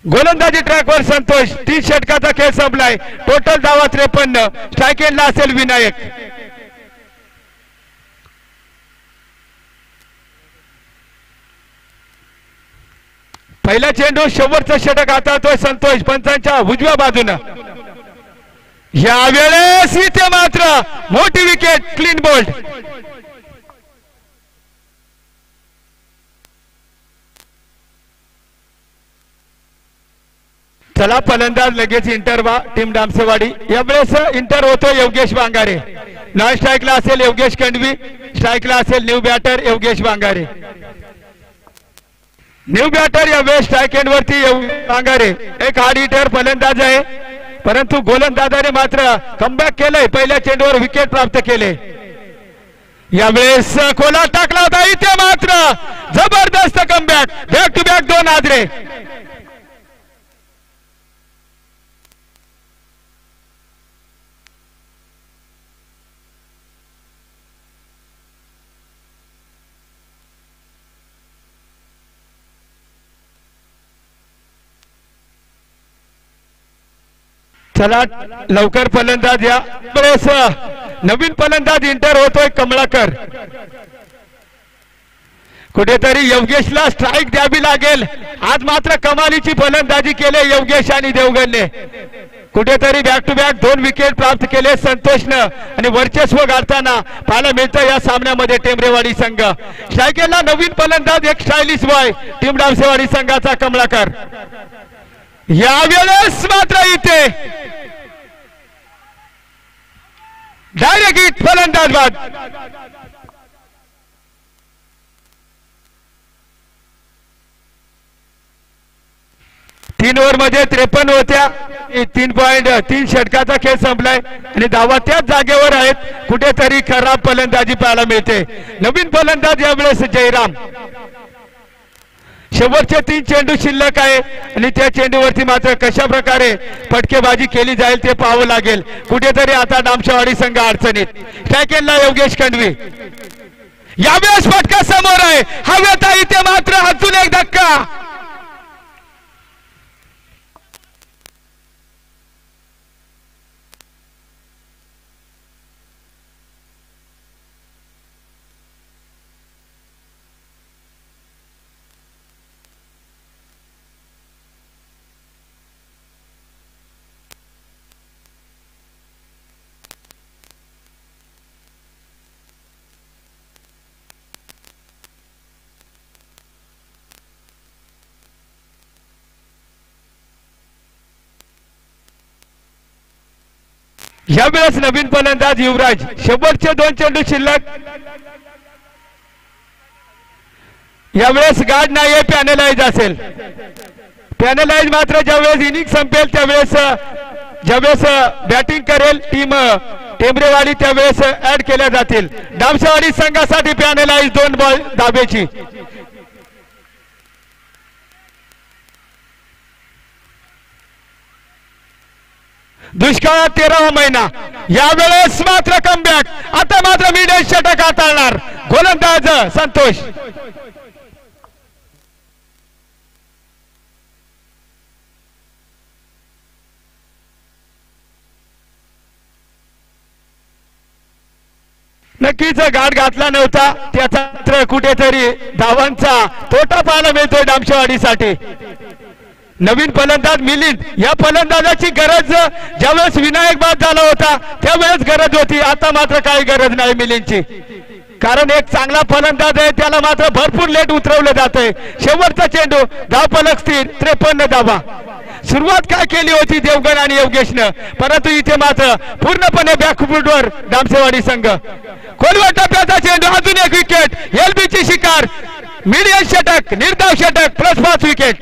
गोलंदाजी ट्रॅकवर संतोष, 3 षटकाचा खेळ संपलाय. टोटल धावा 53. स्ट्राईक एंडला असेल विनायक. पहिला चेंडू शेवटचं षटक हाताळतोय संतोष पंचांच्या उजव्या बाजूनं. यावेळेस इथे मात्र मोठी विकेट, क्लीन बोल्ड. चला फलंदाज लगेच इंटर व्हा टीम डामसेवाडी. यावेळेस इंटर होतो योगेश वांगारे. नॉन स्ट्राईकला असेल योगेश कंडवी, स्ट्राईकला असेल new batter Yogesh Wangare. New batter यावेळेस स्ट्राईक एंड वरती वांगारे. एक हार्ड हिटर फलंदाज आहे, परंतु गोलंदाजाने मात्र कमबॅक केलंय. पहिल्या चेंडूवर विकेट प्राप्त केले. यावेळेस कोला टाकला होता, इथे मात्र जबरदस्त कमबॅक. बॅक टू बॅक 2 हादरे. चला लवकर फलंदाज या. नवीन फलंदाज इंटर होतोय कमळाकर. कुठेतरी योगेशला स्ट्राईक द्यावी लागेल. आज मात्र कमालीची फलंदाजी केली योगेश आणि देवगणने. कुठेतरी बॅक टू बॅक 2 विकेट प्राप्त केले संतोषनं आणि वर्चस्व गाठताना पाहायला मिळतं या सामन्यामध्ये टेंबरेवाडी संघ. स्ट्राईकला नवीन फलंदाज एक स्टायलिश बॉय टीम डामसेवाडी संघाचा कमळाकर. यावेळेस मात्र इथे डायरेक्ट हिट, फलंदाज बाद. तीन ओव्हर मध्ये 53 होत्या. 3 षटकाचा खेळ संपलाय आणि धावा त्याच जागेवर आहेत. कुठेतरी खराब फलंदाजी पाहायला मिळते. नवीन फलंदाज यावेळेस जयराम. शेवटचे 3 चेंडू शिल्लक आहे आणि त्या चेंडूवरती मात्र कशा प्रकारे फटकेबाजी केली जाईल ते पाहावं लागेल. कुठेतरी आता डामसेवाडी संघ अडचणीत. स्ट्राईकला योगेश कंडवी. यावेळेस फटका समोर आहे. हवेत आहे, इथे मात्र अजून एक धक्का. यावेळेस नवीन फलंदाज युवराज. शेवटचे 2 चेंडू शिल्लक. यावेळेस गार्ड नाहीये, पॅनलाइज असेल. पॅनलाइज मात्र ज्यावेळेस इनिंग संपेल ज्यावेळेस बॅटिंग करेल टीम टेंबरेवाडी त्यावेळेस ऍड केल्या जातील. डामसेवाडी संघासाठी पॅनलाइज 2 बॉल धाब्याची. दुष्काळात 13वा महिना. यावेळेस मात्र कमबॅक. आता मात्र मिडल षटक हाताळणार गोलंदाज संतोष. नक्कीच गाठ घातला नव्हता, त्याचा कुठेतरी धावांचा तोटा पाहायला मिळतोय डामसेवाडीसाठी. नवीन फलंदाज मिलिंद. या फलंदाजाची गरज ज्यावेळेस विनायक बाद झाला होता त्यावेळेस गरज होती. आता मात्र काही गरज नाही मिलिंदची, कारण एक चांगला फलंदाज आहे, त्याला मात्र भरपूर लेट उतरवलं जातंय. शेवटचा चेंडू, धावफलक स्थिर, 53 धावा. सुरुवात काय केली होती देवगण आणि योगेशनं, परंतु इथे मात्र पूर्णपणे बॅकफुटवर डामसेवाडी संघ. खोलवर टप्प्याचा चेंडू, अजून एक विकेट. एलबीची शिकार. मीडियम षटक, निर्धाव षटक, +5 विकेट.